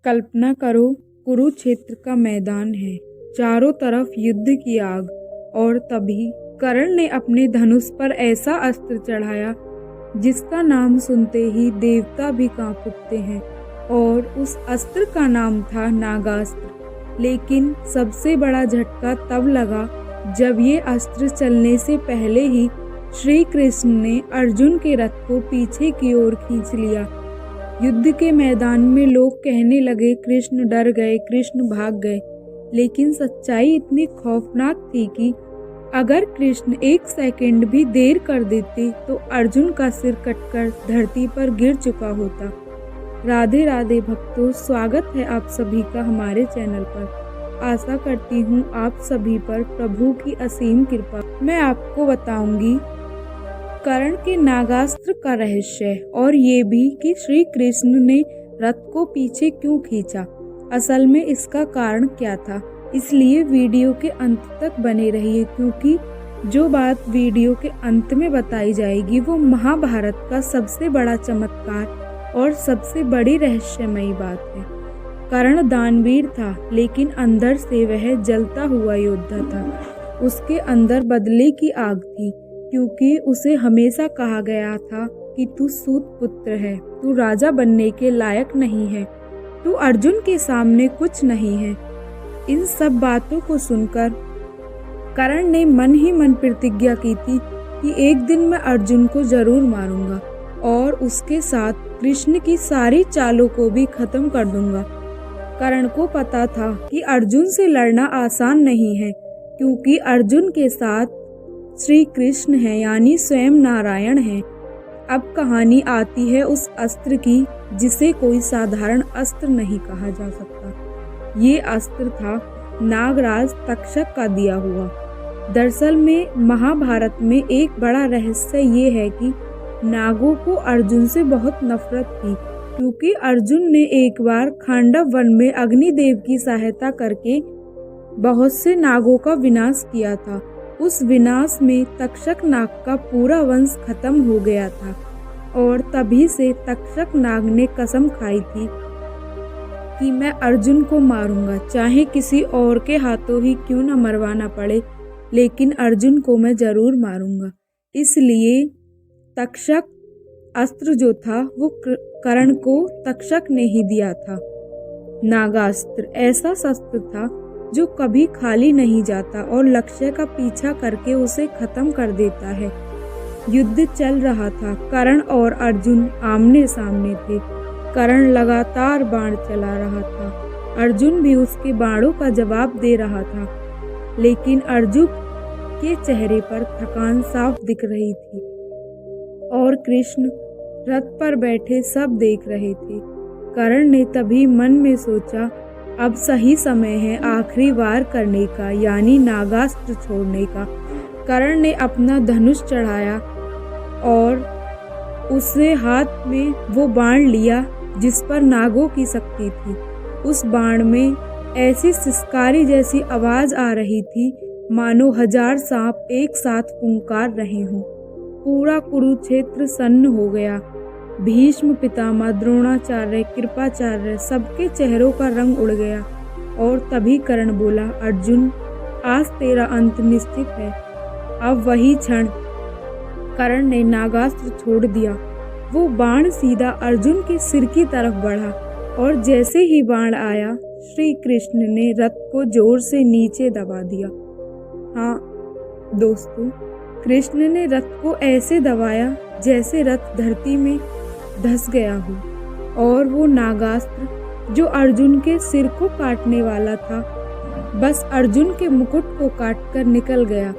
कल्पना करो, कुरुक्षेत्र का मैदान है, चारों तरफ युद्ध की आग। और तभी कर्ण ने अपने धनुष पर ऐसा अस्त्र चढ़ाया जिसका नाम सुनते ही देवता भी कांप उठते हैं, और उस अस्त्र का नाम था नागास्त्र। लेकिन सबसे बड़ा झटका तब लगा जब ये अस्त्र चलने से पहले ही श्री कृष्ण ने अर्जुन के रथ को पीछे की ओर खींच लिया। युद्ध के मैदान में लोग कहने लगे, कृष्ण डर गए, कृष्ण भाग गए। लेकिन सच्चाई इतनी खौफनाक थी कि अगर कृष्ण एक सेकंड भी देर कर देते तो अर्जुन का सिर कटकर धरती पर गिर चुका होता। राधे राधे भक्तों, स्वागत है आप सभी का हमारे चैनल पर। आशा करती हूँ आप सभी पर प्रभु की असीम कृपा। मैं आपको बताऊंगी कर्ण के नागास्त्र का रहस्य, और ये भी कि श्री कृष्ण ने रथ को पीछे क्यों खींचा, असल में इसका कारण क्या था। इसलिए वीडियो के अंत तक बने रहिए, क्योंकि जो बात वीडियो के अंत में बताई जाएगी वो महाभारत का सबसे बड़ा चमत्कार और सबसे बड़ी रहस्यमयी बात है। कर्ण दानवीर था, लेकिन अंदर से वह जलता हुआ योद्धा था। उसके अंदर बदले की आग थी, क्योंकि उसे हमेशा कहा गया था कि तू सूत पुत्र है, तू राजा बनने के लायक नहीं है, तू अर्जुन के सामने कुछ नहीं है। इन सब बातों को सुनकर कर्ण ने मन ही मन प्रतिज्ञा की थी कि एक दिन मैं अर्जुन को जरूर मारूंगा और उसके साथ कृष्ण की सारी चालों को भी खत्म कर दूंगा। कर्ण को पता था कि अर्जुन से लड़ना आसान नहीं है, क्योंकि अर्जुन के साथ श्री कृष्ण है, यानी स्वयं नारायण है। अब कहानी आती है उस अस्त्र की जिसे कोई साधारण अस्त्र नहीं कहा जा सकता। ये अस्त्र था नागराज तक्षक का दिया हुआ। दरअसल में महाभारत में एक बड़ा रहस्य ये है कि नागों को अर्जुन से बहुत नफरत थी, क्योंकि अर्जुन ने एक बार खांडव वन में अग्निदेव की सहायता करके बहुत से नागों का विनाश किया था। उस विनाश में तक्षक नाग का पूरा वंश खत्म हो गया था, और तभी से तक्षक नाग ने कसम खाई थी कि मैं अर्जुन को मारूंगा, चाहे किसी और के हाथों ही क्यों न मरवाना पड़े, लेकिन अर्जुन को मैं जरूर मारूंगा। इसलिए तक्षक अस्त्र जो था वो कर्ण को तक्षक ने ही दिया था। नागास्त्र ऐसा शस्त्र था जो कभी खाली नहीं जाता और लक्ष्य का पीछा करके उसे खत्म कर देता है। युद्ध चल रहा था, कर्ण और अर्जुन आमने सामने थे। कर्ण लगातार बाण चला रहा था, अर्जुन भी उसके बाणों का जवाब दे रहा था, लेकिन अर्जुन के चेहरे पर थकान साफ दिख रही थी, और कृष्ण रथ पर बैठे सब देख रहे थे। कर्ण ने तभी मन में सोचा, अब सही समय है आखिरी वार करने का, यानी नागास्त्र छोड़ने का। कर्ण ने अपना धनुष चढ़ाया और उसने हाथ में वो बाण लिया जिस पर नागों की शक्ति थी। उस बाण में ऐसी सिसकारी जैसी आवाज आ रही थी मानो 1000 सांप एक साथ फुंकार रहे हों। पूरा कुरुक्षेत्र सन्न हो गया। भीष्म पितामह, द्रोणाचार्य, कृपाचार्य, सबके चेहरों का रंग उड़ गया। और तभी कर्ण बोला, अर्जुन आज तेरा अंत निश्चित है। अब वही क्षण कर्ण ने नागास्त्र छोड़ दिया। वो बाण सीधा अर्जुन के सिर की तरफ बढ़ा, और जैसे ही बाण आया श्री कृष्ण ने रथ को जोर से नीचे दबा दिया। हाँ दोस्तों, कृष्ण ने रथ को ऐसे दबाया जैसे रथ धरती में धंस गया हो, और वो नागास्त्र जो अर्जुन के सिर को काटने वाला था बस अर्जुन के मुकुट को काटकर निकल गया।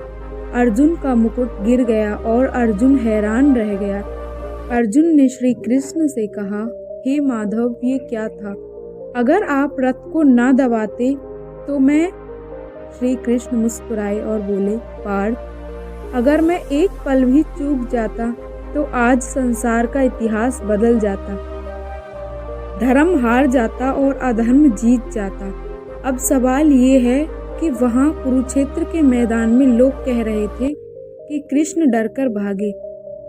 अर्जुन का मुकुट गिर गया और अर्जुन हैरान रह गया। अर्जुन ने श्री कृष्ण से कहा, हे माधव, ये क्या था? अगर आप रथ को ना दबाते तो मैं। श्री कृष्ण मुस्कुराए और बोले, पार्थ, अगर मैं एक पल भी चूक जाता तो आज संसार का इतिहास बदल जाता, धर्म हार जाता और अधर्म जीत जाता। अब सवाल ये है कि वहाँ कुरुक्षेत्र के मैदान में लोग कह रहे थे कि कृष्ण डरकर भागे,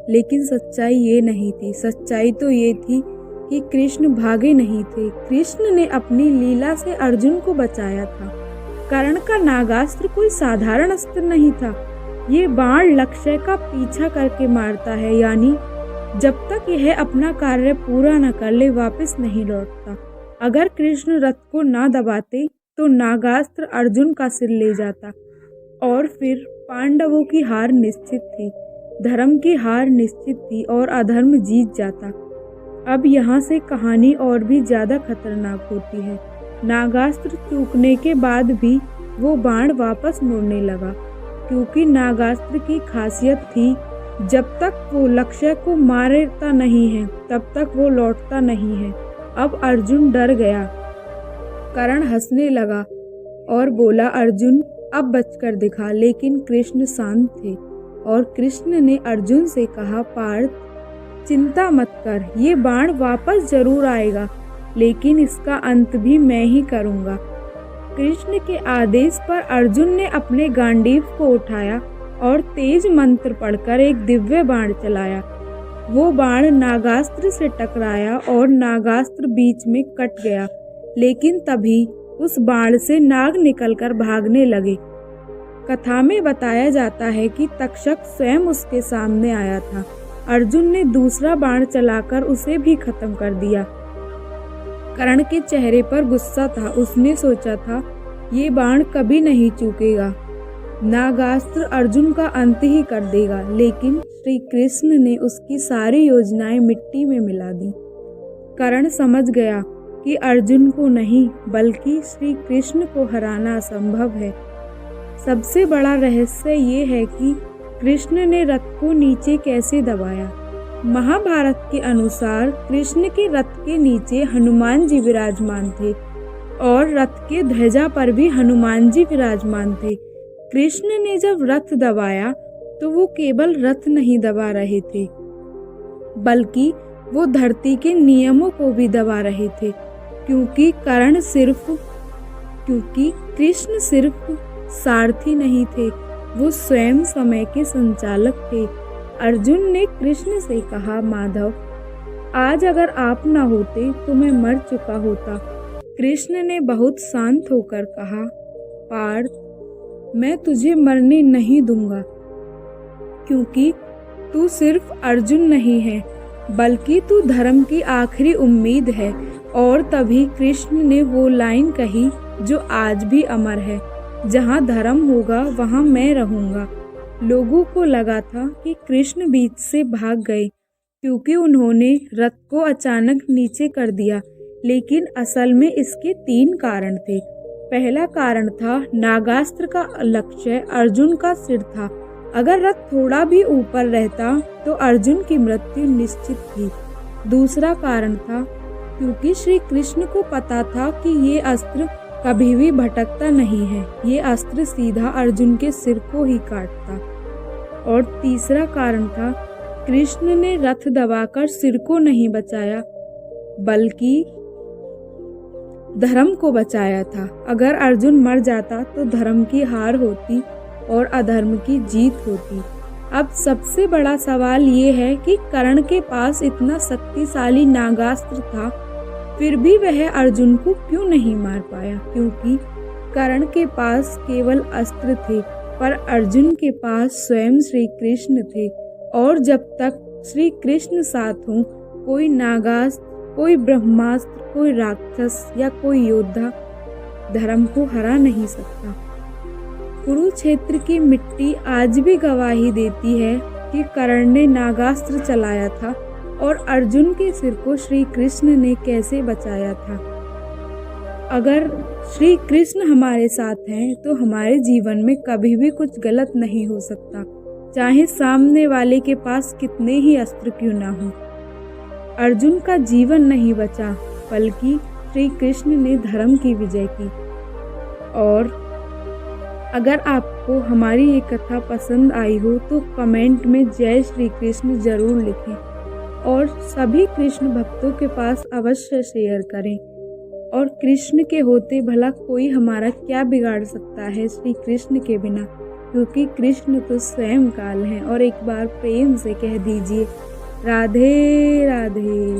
लेकिन सच्चाई ये नहीं थी। सच्चाई तो ये थी कि कृष्ण भागे नहीं थे। कृष्ण ने अपनी लीला से अर्जुन को बचाया था। कर्ण का नागास्त्र कोई साधारण अस्त्र नहीं था। ये बाण लक्ष्य का पीछा करके मारता है, यानी जब तक यह अपना कार्य पूरा न कर ले वापस नहीं लौटता। अगर कृष्ण रथ को ना दबाते तो नागास्त्र अर्जुन का सिर ले जाता और फिर पांडवों की हार निश्चित थी। धर्म की हार निश्चित थी और अधर्म जीत जाता। अब यहाँ से कहानी और भी ज्यादा खतरनाक होती है। नागास्त्र चूकने के बाद भी वो बाण वापस मुड़ने लगा, क्योंकि नागास्त्र की खासियत थी जब तक वो लक्ष्य को मारता नहीं है तब तक वो लौटता नहीं है। अब अर्जुन डर गया। कर्ण हंसने लगा और बोला, अर्जुन अब बचकर दिखा। लेकिन कृष्ण शांत थे और कृष्ण ने अर्जुन से कहा, पार्थ चिंता मत कर, ये बाण वापस जरूर आएगा, लेकिन इसका अंत भी मैं ही करूंगा। कृष्ण के आदेश पर अर्जुन ने अपने गांडीव को उठाया और तेज मंत्र पढ़कर एक दिव्य बाण चलाया। वो बाण नागास्त्र से टकराया और नागास्त्र बीच में कट गया, लेकिन तभी उस बाण से नाग निकलकर भागने लगे। कथा में बताया जाता है कि तक्षक स्वयं उसके सामने आया था। अर्जुन ने दूसरा बाण चलाकर उसे भी खत्म कर दिया। कर्ण के चेहरे पर गुस्सा था। उसने सोचा था ये बाण कभी नहीं चूकेगा, नागास्त्र अर्जुन का अंत ही कर देगा। लेकिन श्री कृष्ण ने उसकी सारी योजनाएं मिट्टी में मिला दी। कर्ण समझ गया कि अर्जुन को नहीं बल्कि श्री कृष्ण को हराना असंभव है। सबसे बड़ा रहस्य ये है कि कृष्ण ने रथ को नीचे कैसे दबाया। महाभारत के अनुसार कृष्ण के रथ के नीचे हनुमान जी विराजमान थे और रथ के ध्वजा पर भी हनुमान जी विराजमान थे। कृष्ण ने जब रथ दबाया तो वो केवल रथ नहीं दबा रहे थे, बल्कि वो धरती के नियमों को भी दबा रहे थे, क्योंकि कृष्ण सिर्फ सारथी नहीं थे, वो स्वयं समय के संचालक थे। अर्जुन ने कृष्ण से कहा, माधव आज अगर आप ना होते तो मैं मर चुका होता। कृष्ण ने बहुत शांत होकर कहा, पार्थ मैं तुझे मरने नहीं दूंगा, क्योंकि तू सिर्फ अर्जुन नहीं है बल्कि तू धर्म की आखिरी उम्मीद है। और तभी कृष्ण ने वो लाइन कही जो आज भी अमर है, जहाँ धर्म होगा वहाँ मैं रहूंगा। लोगों को लगा था कि कृष्ण बीच से भाग गए क्योंकि उन्होंने रथ को अचानक नीचे कर दिया, लेकिन असल में इसके 3 कारण थे। पहला कारण था नागास्त्र का लक्ष्य अर्जुन का सिर था। अगर रथ थोड़ा भी ऊपर रहता तो अर्जुन की मृत्यु निश्चित थी। दूसरा कारण था क्योंकि श्री कृष्ण को पता था कि ये अस्त्र कभी भी भटकता नहीं है, ये अस्त्र सीधा अर्जुन के सिर को ही काटता। और तीसरा कारण था कृष्ण ने रथ दबाकर सिर को नहीं बचाया बल्कि धर्म को बचाया था। अगर अर्जुन मर जाता तो धर्म की हार होती और अधर्म की जीत होती। अब सबसे बड़ा सवाल ये है कि कर्ण के पास इतना शक्तिशाली नागास्त्र था, फिर भी वह अर्जुन को क्यों नहीं मार पाया? क्योंकि कर्ण के पास केवल अस्त्र थे, पर अर्जुन के पास स्वयं श्री कृष्ण थे। और जब तक श्री कृष्ण साथ हों, कोई नागास्त्र, कोई ब्रह्मास्त्र, कोई राक्षस या कोई योद्धा धर्म को हरा नहीं सकता। कुरुक्षेत्र की मिट्टी आज भी गवाही देती है कि कर्ण ने नागास्त्र चलाया था और अर्जुन के सिर को श्री कृष्ण ने कैसे बचाया था। अगर श्री कृष्ण हमारे साथ हैं तो हमारे जीवन में कभी भी कुछ गलत नहीं हो सकता, चाहे सामने वाले के पास कितने ही अस्त्र क्यों ना हो। अर्जुन का जीवन नहीं बचा, बल्कि श्री कृष्ण ने धर्म की विजय की। और अगर आपको हमारी ये कथा पसंद आई हो तो कमेंट में जय श्री कृष्ण जरूर लिखें और सभी कृष्ण भक्तों के पास अवश्य शेयर करें। और कृष्ण के होते भला कोई हमारा क्या बिगाड़ सकता है श्री कृष्ण के बिना, क्योंकि कृष्ण तो स्वयं काल हैं। और एक बार प्रेम से कह दीजिए राधे राधे।